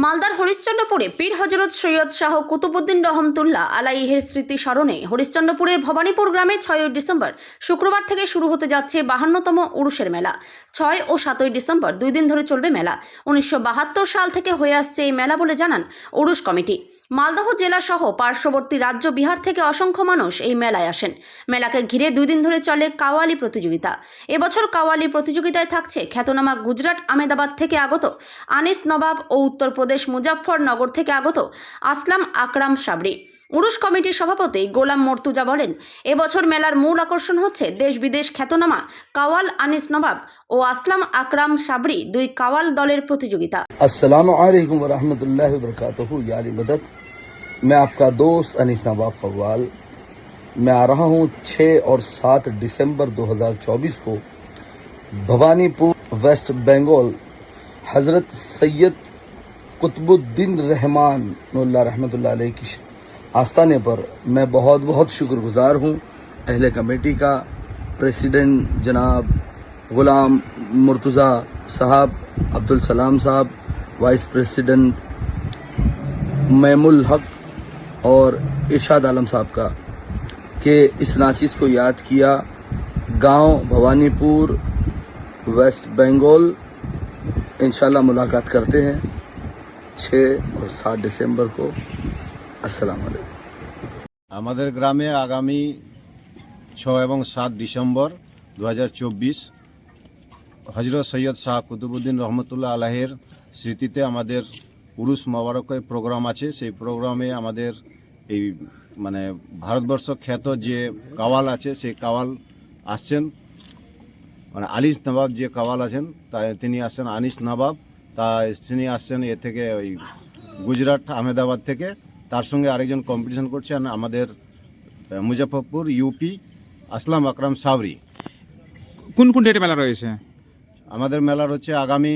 মালদার হরিশ্চন্দ্রপুরে পীর হজরত সৈয়দ শাহ কুতুবুদ্দিন রহমতুল্লাহ আলাইহির স্মৃতি স্মরণে হরিশ্চন্দ্রপুরের ভবানীপুর গ্রামে 6 ডিসেম্বর শুক্রবার থেকে শুরু হতে যাচ্ছে 52তম উরুসের মেলা। 6 ও 7 ডিসেম্বর 2 দিন ধরে চলবে মেলা। 1972 সাল থেকে হয়ে আসছে এই মেলা বলে জানান উরুস কমিটি। মালদহ জেলা সহ পার্শ্ববর্তী রাজ্য বিহার থেকে অসংখ্য মানুষ এই মেলায় আসেন। মেলাকে ঘিরে 2 দিন ধরে চলে কাওয়ালি প্রতিযোগিতা। এবছর কাওয়ালি প্রতিযোগিতায় থাকছে খ্যাতনামা গুজরাট আহমেদাবাদ থেকে আগত আনিস নবাব ও উত্তরপ্রদেশ মুজাফফরনগর থেকে আগত আসলাম আকরাম সাবরি। উরুস কমিটির সভাপতি গোলাম মর্তুজা বলেন, এবছর মেলার মূল আকর্ষণ হচ্ছে দেশ বিদেশ খ্যাতনামা কাওয়াল আনিস নবাব ও আসলাম আকরাম সাবরি দুই কাওয়াল দলের প্রতিযোগিতা। अस्सलामु अलैकुम व रहमतुल्लाहि व बरकातहू। यारी मदद, मैं आपका दोस्त अनीस नवाब कव्वाल। मैं आ रहा हूँ 6 और 7 दिसंबर 2024 को भवानीपुर वेस्ट बंगाल हजरत सैयद कुतुबुद्दीन रहमतुल्लाह अलैह की आस्थाने पर मैं बहुत बहुत शुक्रगुजार हूँ अहले कमेटी का, प्रेसिडेंट जनाब गुलाम मुर्तज़ा साहब, अब्दुल सलाम साहब, वाइस प्रेसिडेंट मैमुल हक और इरशाद आलम साहब का कि इस नाचीज़ को याद किया। गांव भवानीपुर वेस्ट बंगाल इंशाल्लाह मुलाकात करते हैं 6 और 7 डिसेंबर को। अस्सलाम वालेकुम। আমাদের গ্রামে আগামী 6 এবং 7 ডিসেম্বর 2024 হজরত সৈয়দ শাহ কুতুবুদ্দিন রহমতুল্লাহ আলাইহির স্মৃতিতে আমাদের উরুস মোবারকের প্রোগ্রাম আছে। সেই প্রোগ্রামে আমাদের এই ভারতবর্ষ খ্যাত যে কাওয়াল আছে সেই কাওয়াল আসছেন, আনিস নবাব যে কাওয়াল আছেন তিনি আসছেন আনিস নবাব, তিনি আসছেন এ থেকে ওই গুজরাট আহমেদাবাদ থেকে। তার সঙ্গে আরেকজন কম্পিটিশন করছেন আমাদের মুজাফফরপুর ইউপি আসলাম আকরাম সাবরি। কোন কোন ডেটে মেলা রয়েছে? আমাদের মেলার হচ্ছে আগামী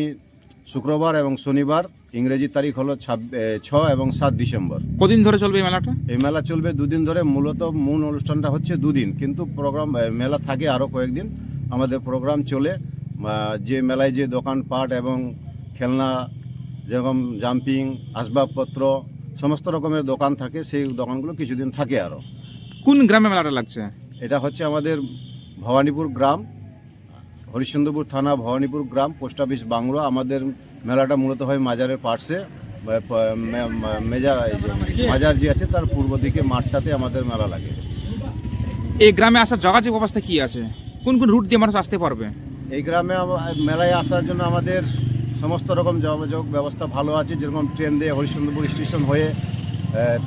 শুক্রবার এবং শনিবার, ইংরেজি তারিখ হলো 6 এবং 7 ডিসেম্বর। কদিন ধরে চলবে এই মেলাটা? এই মেলা চলবে 2 দিন ধরে। মূলত মূল অনুষ্ঠানটা হচ্ছে 2 দিন, কিন্তু প্রোগ্রাম মেলা থাকে আরও কয়েকদিন। আমাদের প্রোগ্রাম চলে যে মেলায় যে দোকানপাট এবং খেলনা যেরকম জাম্পিং আসবাবপত্র সমস্ত রকমের দোকান থাকে, সেই দোকানগুলো কিছুদিন থাকে আরও। কোন গ্রামে মেলাটা লাগছে? এটা হচ্ছে আমাদের ভবানীপুর গ্রাম, হরিশ্চন্দ্রপুর থানা, ভবানীপুর গ্রাম, পোস্ট অফিস বাংলো। আমাদের মেলাটা মূলত হয় মাজারের পার্শ্বে, মাজার যে আছে তার পূর্ব দিকে মাঠটাতে আমাদের মেলা লাগে। এই গ্রামে আসার যোগাযোগ ব্যবস্থা কি আছে? কোন কোন রুট দিয়ে মানুষ আসতে পারবে? এই গ্রামে মেলায় আসার জন্য আমাদের সমস্ত রকম যোগাযোগ ব্যবস্থা ভালো আছে। যেরকম ট্রেন দিয়ে হরিশ্চন্দ্রপুর স্টেশন হয়ে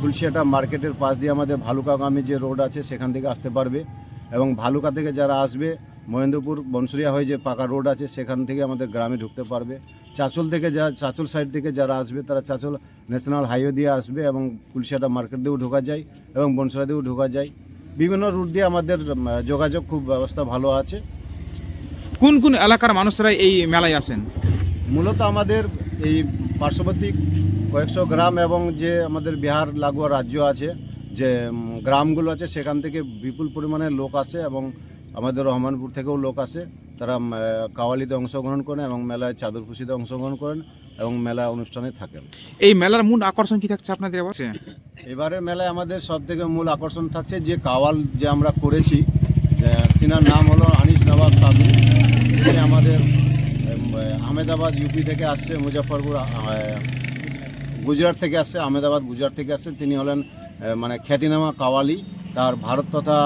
তুলসিয়াটা মার্কেটের পাশ দিয়ে আমাদের ভালুকাগামী যে রোড আছে সেখান থেকে আসতে পারবে, এবং ভালুকা থেকে যারা আসবে মহেন্দ্রপুর বনসুরিয়া হয়ে যে পাকা রোড আছে সেখান থেকে আমাদের গ্রামে ঢুকতে পারবে। চাঁচল থেকে চাঁচল সাইড থেকে যারা আসবে তারা চাঁচল ন্যাশনাল হাইওয়ে দিয়ে আসবে, এবং তুলসিয়াটা মার্কেট দিয়েও ঢোকা যায় এবং বনসুরিয়া দিয়েও ঢোকা যায়। বিভিন্ন রুট দিয়ে আমাদের যোগাযোগ খুব ব্যবস্থা ভালো আছে। কোন কোন এলাকার মানুষরা এই মেলায় আসেন? মূলত আমাদের এই পার্শ্ববর্তী কয়েকশো গ্রাম এবং যে আমাদের বিহার লাগোয়া রাজ্য আছে, যে গ্রামগুলো আছে সেখান থেকে বিপুল পরিমাণে লোক আসে, এবং আমাদের রহমানপুর থেকেও লোক আসে। তারা কাওয়ালিতে অংশগ্রহণ করেন এবং মেলায় চাদর খুশিতে অংশগ্রহণ করেন এবং মেলা অনুষ্ঠানে থাকেন। এই মেলার মূল আকর্ষণ কি থাকছে আপনাদের? এবারে মেলায় আমাদের সব থেকে মূল আকর্ষণ থাকছে যে কাওয়াল যে আমরা করেছি, তিনার নাম হলো আনিস নবাব সাবরি। তিনি আমাদের আহমেদাবাদ ইউপি থেকে আসছে, মুজাফফরপুর গুজরাট থেকে আসছে, আহমেদাবাদ গুজরাট থেকে আসছে। তিনি হলেন খ্যাতিনামা কাওয়ালি। তার ভারত তথা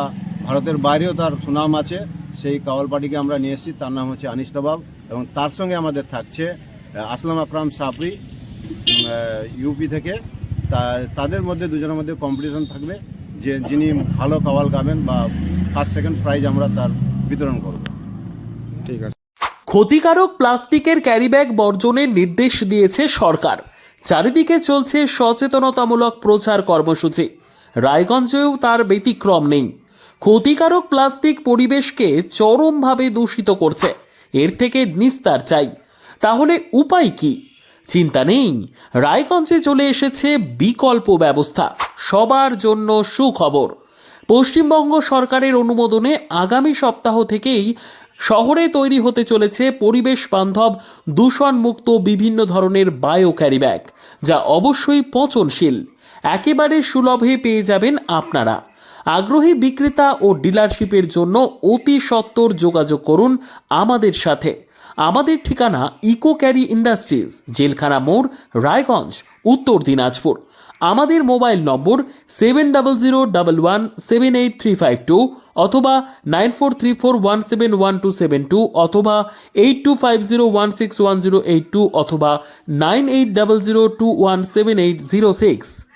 ভারতের বাইরেও তার সুনাম আছে। সেই কাওয়াল পার্টিকে আমরা নিয়ে এসেছি, তার নাম হচ্ছে আনিস নবাব, এবং তার সঙ্গে আমাদের থাকছে আসলাম আকরাম সাবরি ইউপি থেকে। তাদের মধ্যে দুজনের মধ্যে কম্পিটিশন থাকবে, যে যিনি ভালো কাওয়াল গাবেন বা ফার্স্ট সেকেন্ড প্রাইজ আমরা তার বিতরণ করব। ঠিক আছে। ক্ষতিকারক প্লাস্টিকের ক্যারিব্যাগ বর্জনের নির্দেশ দিয়েছে সরকার। চারিদিকে চলছে সচেতনতামূলক প্রচার কর্মসূচি। রায়গঞ্জেও তার ব্যতিক্রম নেই। ক্ষতিকারক প্লাস্টিক পরিবেশকে চরমভাবে দূষিত করছে। এর থেকে নিস্তার চাই। তাহলে উপায় কি? চিন্তা নেই, রায়গঞ্জে চলে এসেছে বিকল্প ব্যবস্থা। সবার জন্য সুখবর। পশ্চিমবঙ্গ সরকারের অনুমোদনে আগামী সপ্তাহ থেকেই শহরে তৈরি হতে চলেছে পরিবেশ বান্ধব দূষণমুক্ত বিভিন্ন ধরনের বায়ো ক্যারিব্যাগ, যা অবশ্যই পচনশীল। একেবারে সুলভে পেয়ে যাবেন আপনারা। আগ্রহী বিক্রেতা ও ডিলারশিপের জন্য অতি সত্বর যোগাযোগ করুন আমাদের সাথে। আমাদের ঠিকানা ইকো ক্যারি ইন্ডাস্ট্রিজ, জেলখানা মোড়, রায়গঞ্জ, উত্তর দিনাজপুর। আমাদের মোবাইল নম্বর 7001178352 অথবা 9434171272 অথবা 8250161082 অথবা 9800217806।